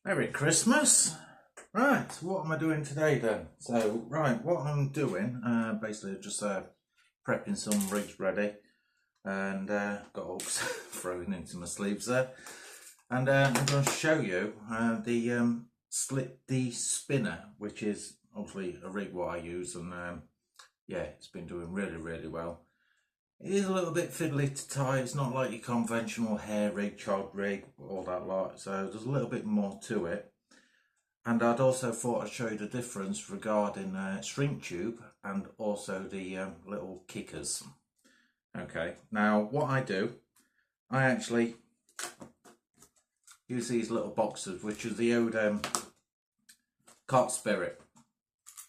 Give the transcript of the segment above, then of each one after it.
Merry Christmas! Right, what am I doing today then? So, right, what I'm doing, basically just prepping some rigs ready and got hooks thrown into my sleeves there. And I'm going to show you the Slip D spinner, which is obviously a rig what I use, and yeah, it's been doing really well. It is a little bit fiddly to tie. It's not like your conventional hair rig, chod rig, all that lot, so there's a little bit more to it. And I'd also thought I'd show you the difference regarding shrink tube and also the little kickers. Okay, now what I do, I actually use these little boxes, which are the old Carp Spirit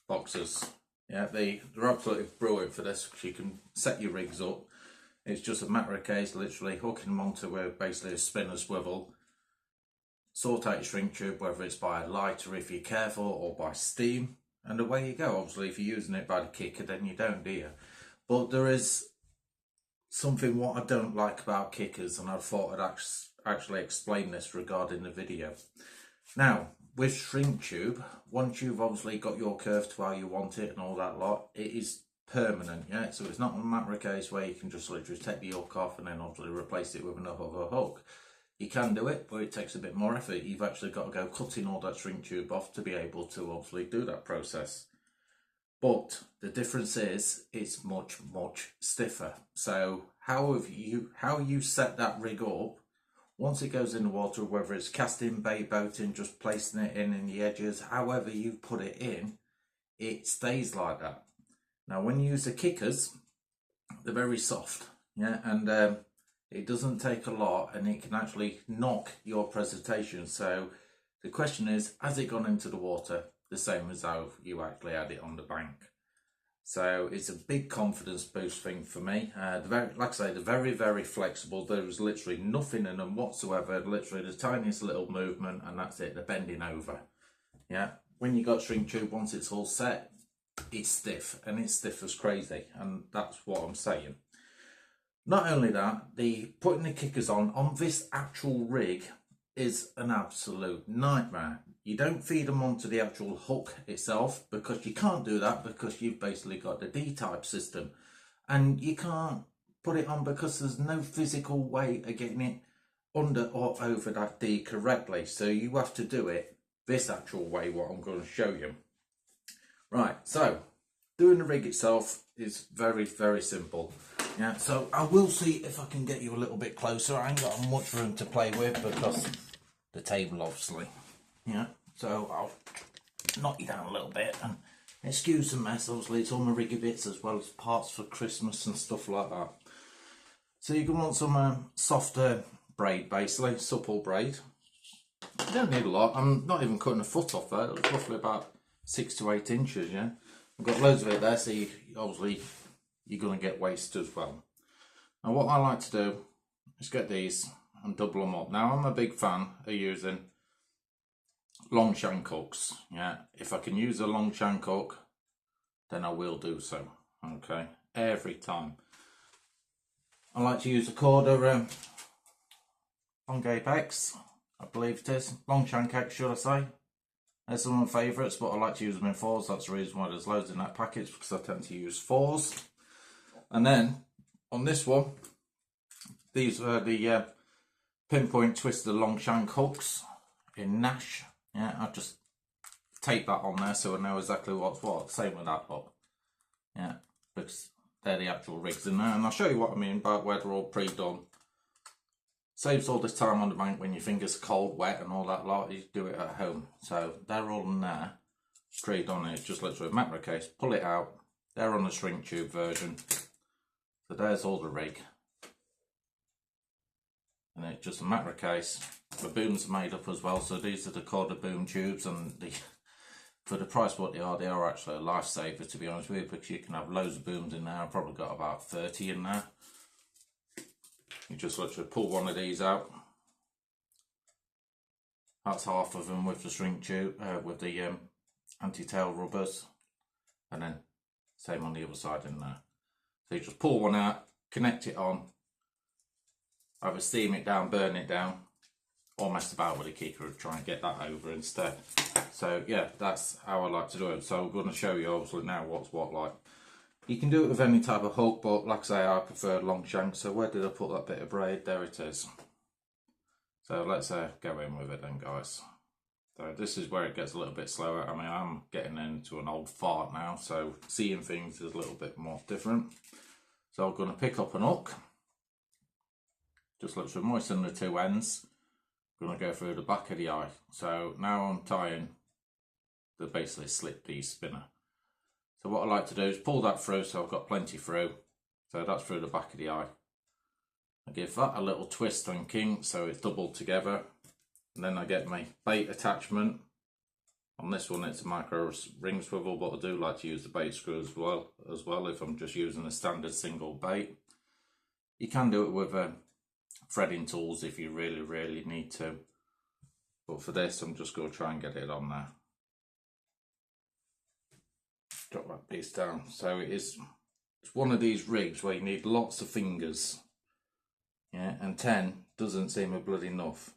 boxes. Yeah, they're absolutely brilliant for this, because you can set your rigs up. It's just a matter of case, literally hooking them onto basically a spinner swivel. Sort out your shrink tube, whether it's by a lighter if you're careful, or by steam, and away you go. Obviously if you're using it by the kicker, then you don't, do you? But there is something what I don't like about kickers, and I thought I'd actually explain this regarding the video. Now, with shrink tube, once you've obviously got your curve to how you want it and all that lot, it is permanent, yeah? So it's not a matter of case where you can just literally take the hook off and then obviously replace it with another hook. You can do it, but it takes a bit more effort. You've actually got to go cutting all that shrink tube off to be able to obviously do that process. But the difference is it's much stiffer. So how you set that rig up, once it goes in the water, whether it's casting, bait boating, just placing it in the edges, however you put it in, it stays like that. Now when you use the kickers, they're very soft, yeah, and it doesn't take a lot, and it can actually knock your presentation. So the question is, has it gone into the water the same as how you actually had it on the bank? So it's a big confidence boost thing for me. Like I say, they're very flexible. There's literally nothing in them whatsoever. Literally the tiniest little movement, and that's it. They're bending over. Yeah. When you got shrink tube, once it's all set, it's stiff, and it's stiff as crazy, and that's what I'm saying. Not only that, the putting the kickers on this actual rig is an absolute nightmare. You don't feed them onto the actual hook itself, because you can't do that, because you've basically got the D-type system, and you can't put it on because there's no physical way of getting it under or over that D correctly. So you have to do it this actual way, what I'm going to show you. Right, so doing the rig itself is very simple. Yeah, so I will see if I can get you a little bit closer. I ain't got much room to play with because the table, obviously. Yeah, so I'll knock you down a little bit, and excuse the mess. Obviously it's all my riggy bits as well as parts for Christmas and stuff like that. So you're going to want some softer braid, basically supple braid. You don't need a lot. I'm not even cutting a foot off there. It's roughly about 6 to 8 inches. Yeah, I've got loads of it there, so obviously you're going to get waste as well. Now what I like to do is get these and double them up. Now I'm a big fan of using long shank hooks. Yeah, if I can use a long shank hook, then I will do so. Okay, every time. I like to use a quarter long apex, I believe it is. Long shank X, should I say. They're some of my favourites, but I like to use them in fours. That's the reason why there's loads in that package, because I tend to use fours. And then on this one, these are the pinpoint twisted long shank hooks in Nash. Yeah, I just tape that on there so I know exactly what's what. Same with that hook. Yeah, because they're the actual rigs in there, and I'll show you what I mean by where they're all pre-done. Saves all this time on the bank when your fingers are cold, wet and all that lot. You do it at home. So they're all in there, pre-done. It's just literally a matter of case, pull it out. They're on the shrink tube version. So there's all the rig. And it's just a matter of case. The booms are made up as well, so these are the quarter boom tubes, and for the price what they are actually a lifesaver, to be honest with you, because you can have loads of booms in there. I've probably got about 30 in there. You just literally pull one of these out. That's half of them with the shrink tube, with the anti-tail rubbers, and then same on the other side in there. So you just pull one out, connect it on, either steam it down, burn it down, or messed about with a kicker and try and get that over instead. So yeah, that's how I like to do it. So I'm going to show you obviously now what's what like. You can do it with any type of hook, but like I say, I prefer long shank. So where did I put that bit of braid? There it is. So let's go in with it then, guys. So this is where it gets a little bit slower. I mean, I'm getting into an old fart now, so seeing things is a little bit more different. So I'm going to pick up an hook. Just literally moisten the two ends. I'm going to go through the back of the eye. So now I'm tying the basically slip D spinner. So what I like to do is pull that through, so I've got plenty through. So that's through the back of the eye. I give that a little twist and kink so it's doubled together. And then I get my bait attachment. On this one it's a micro ring swivel, but I do like to use the bait screw as well if I'm just using a standard single bait. You can do it with threading tools if you really need to. But for this I'm just going to try and get it on there. Drop that piece down. So it's one of these rigs where you need lots of fingers. Yeah, and 10 doesn't seem a bloody enough.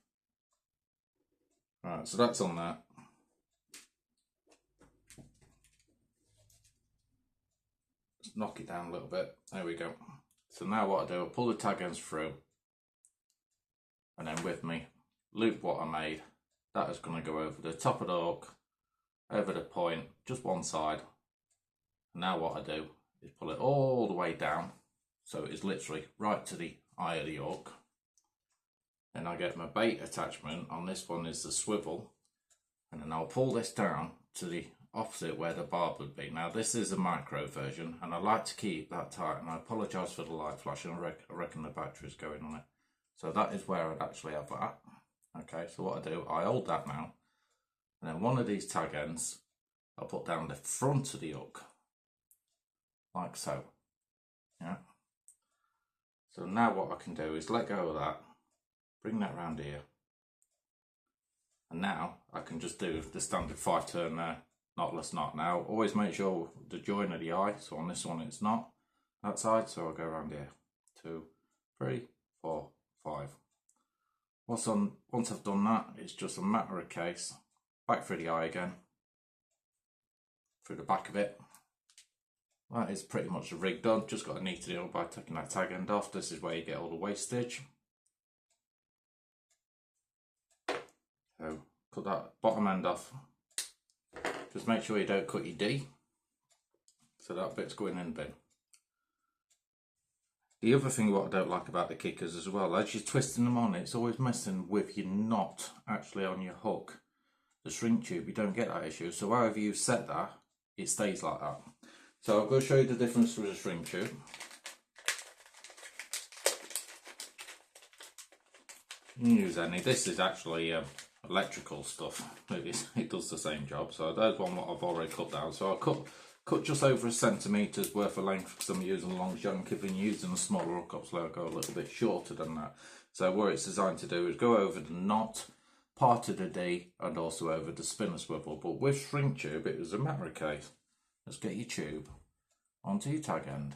Right, so that's on that. Just knock it down a little bit. There we go. So now what I do, I pull the tag ends through, and then with me, loop what I made. That is going to go over the top of the hook, over the point, just one side. And now what I do is pull it all the way down, so it's literally right to the eye of the hook. Then I get my bait attachment. On this one is the swivel, and then I'll pull this down to the opposite where the barb would be. Now this is a micro version, and I like to keep that tight, and I apologise for the light flashing. I reckon the battery's going on it. So that is where I'd actually have that. Okay, so what I do, I hold that now, and then one of these tag ends I'll put down the front of the hook, like so. Yeah. So now what I can do is let go of that, bring that round here, and now I can just do the standard 5-turn knotless knot. Now always make sure the join of the eye, so on this one it's not that side, so I'll go around here. 2, 3, 4, 5. Once I've done that, it's just a matter of case, back through the eye again, through the back of it. That is pretty much the rig done. Just got to neaten it up by taking that tag end off. This is where you get all the wastage. So cut that bottom end off. Just make sure you don't cut your D, so that bit's going in the bin. The other thing what I don't like about the kickers as well, as you're twisting them on, it's always messing with your knot actually on your hook. The shrink tube, you don't get that issue. So however you set that, it stays like that. So I'll go show you the difference with a shrink tube. You can use any. This is actually electrical stuff. It does the same job. So there's one what I've already cut down. So I'll cut just over 1 centimetre's worth of length because I'm using a long shank. If you're using a smaller hook, obviously I'll go a little bit shorter than that. So what it's designed to do is go over the knot, part of the D, and also over the spinner swivel. But with shrink tube, it was a matter of case. Let's get your tube onto your tag end.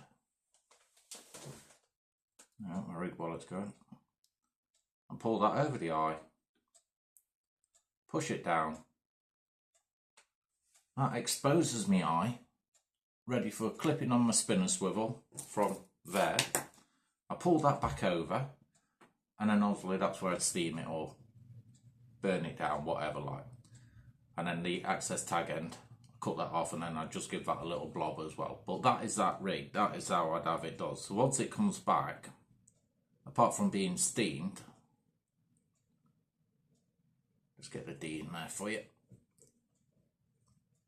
Now my rig wallet's going. And pull that over the eye. Push it down. That exposes my eye, ready for clipping on my spinner swivel from there. I pull that back over, and then obviously that's where I'd steam it or burn it down, whatever like. And then the access tag end, cut that off, and then I just give that a little blob as well. But that is that rig. That is how I'd have it done. So once it comes back, apart from being steamed, let's get the D in there for you.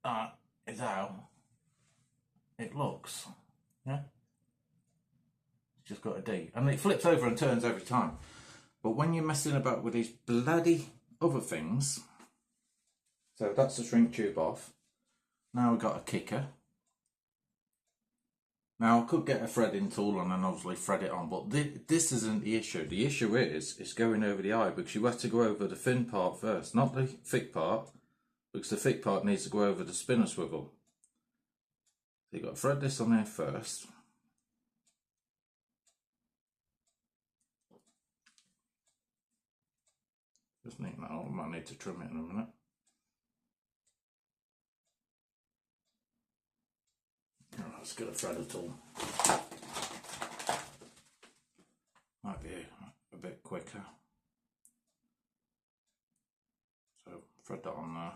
That is how it looks. Yeah, it's just got a D, and it flips over and turns every time. But when you're messing about with these bloody other things, so that's the shrink tube off. Now we've got a kicker. Now I could get a threading tool and then obviously thread it on, but this isn't the issue. The issue is it's going over the eye, because you have to go over the thin part first, not the thick part, because the thick part needs to go over the spinner swivel. So you've got to thread this on there first. Just neaten that up. I might need to trim it in a minute. Oh, let's get a threader tool. Might be a bit quicker. So thread that on there.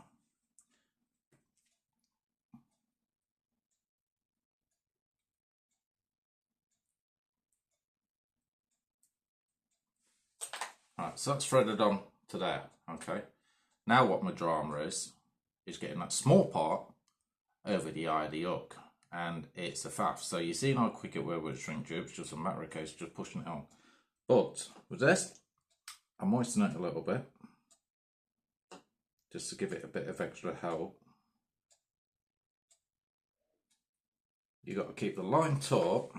Right, so that's threaded on to there. Okay. Now what my drama is getting that small part over the eye of the hook, and it's a faff. So you see how quick it works with shrink tubes, just a matter of case just pushing it on. But with this, I moisten it a little bit just to give it a bit of extra help. You got to keep the line taut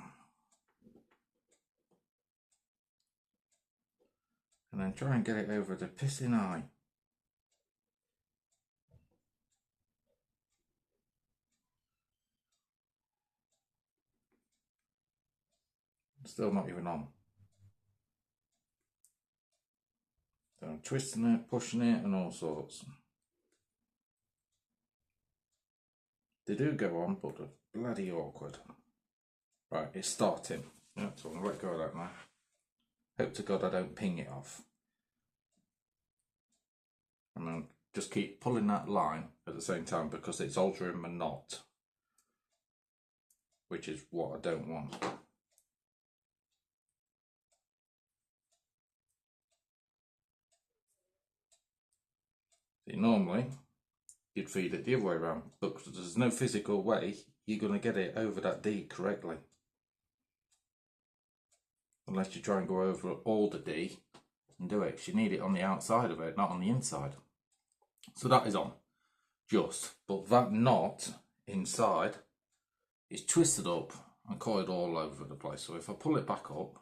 and then try and get it over the pissing eye. Still not even on. So I'm twisting it, pushing it and all sorts. They do go on, but they're bloody awkward. Right, it's starting. Yeah, so I'm going to let go of that now. Hope to God I don't ping it off. And then just keep pulling that line at the same time because it's altering my knot, which is what I don't want. See, normally you'd feed it the other way around, but there's no physical way you're going to get it over that D correctly. Unless you try and go over all the D and do it, because you need it on the outside of it, not on the inside. So that is on, just, but that knot inside is twisted up and coiled all over the place. So if I pull it back up,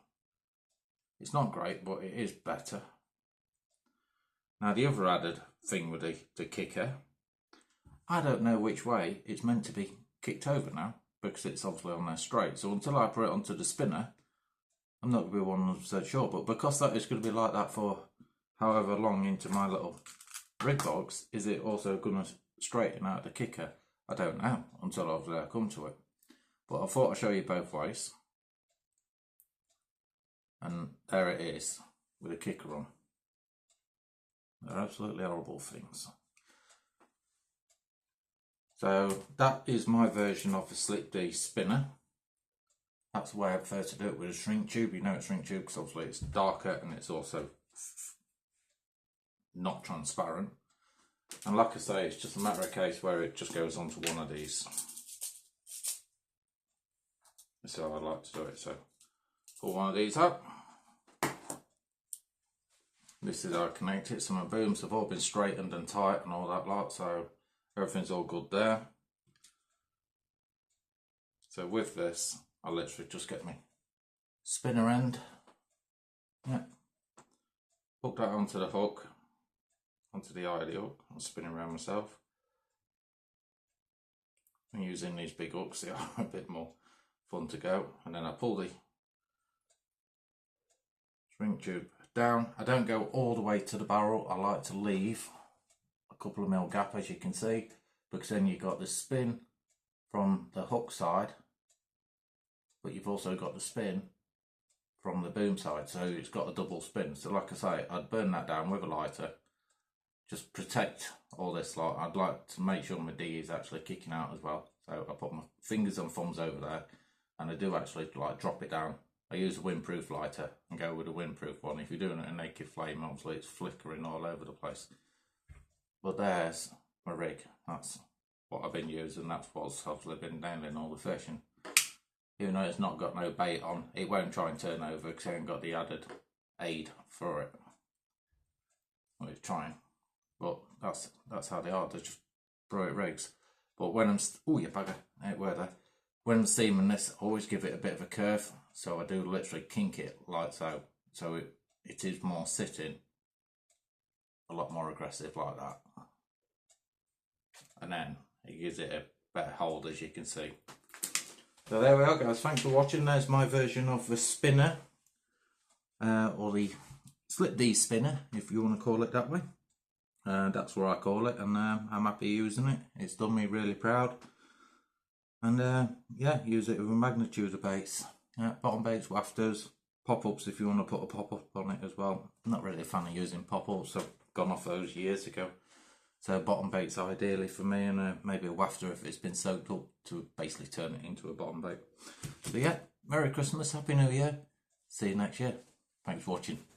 it's not great, but it is better. Now the other added thing with the kicker, I don't know which way it's meant to be kicked over now, because it's obviously on there straight. So until I put it onto the spinner, I'm not going to be 100% sure, but because that is going to be like that for however long into my little rig box, is it also going to straighten out the kicker? I don't know until obviously I come to it. But I thought I'd show you both ways. And there it is with a kicker on. They're absolutely horrible things. So that is my version of the Slip D spinner. That's the way I prefer to do it with a shrink tube. You know it's shrink tube because obviously it's darker and it's also not transparent. And like I say, it's just a matter of case where it just goes onto one of these. That's how I like to do it. So pull one of these up. This is how I connect it. So my booms have all been straightened and tight and all that lot, so everything's all good there. So with this, I literally just get my spinner end. Yeah. Hook that onto the hook, onto the eye of the hook. I'm spinning around myself. I'm using these big hooks, they are a bit more fun to go. And then I pull the shrink tube down. I don't go all the way to the barrel. I like to leave a couple of mil gap, as you can see, because then you've got the spin from the hook side, but you've also got the spin from the boom side, so it's got a double spin. So like I say, I'd burn that down with a lighter, just protect all this lot. I'd like to make sure my D is actually kicking out as well, so I put my fingers and thumbs over there, and I do actually like drop it down. I use a windproof lighter and go with a windproof one. If you're doing it a naked flame, obviously it's flickering all over the place. But there's my rig. That's what I've been using. That's what's obviously been nailing all the fishing. Even though it's not got no bait on, it won't try and turn over because I haven't got the added aid for it. Well, it's trying, but that's how they are. They're just brilliant rigs. But when I'm oh, you bugger, ain't where they. When I'm steaming this, I always give it a bit of a curve, so I do literally kink it like so. So it is more sitting, a lot more aggressive like that. And then it gives it a better hold, as you can see. So there we are, guys. Thanks for watching. There's my version of the spinner, or the slip D spinner, if you want to call it that way. That's what I call it, and I'm happy using it. It's done me really proud. And yeah, use it with a magnitude of baits. Bottom baits, wafters, pop-ups if you want to put a pop-up on it as well. I'm not really a fan of using pop-ups, I've gone off those years ago. So bottom baits ideally for me, and maybe a wafter if it's been soaked up to basically turn it into a bottom bait. So yeah, Merry Christmas, Happy New Year. See you next year. Thanks for watching.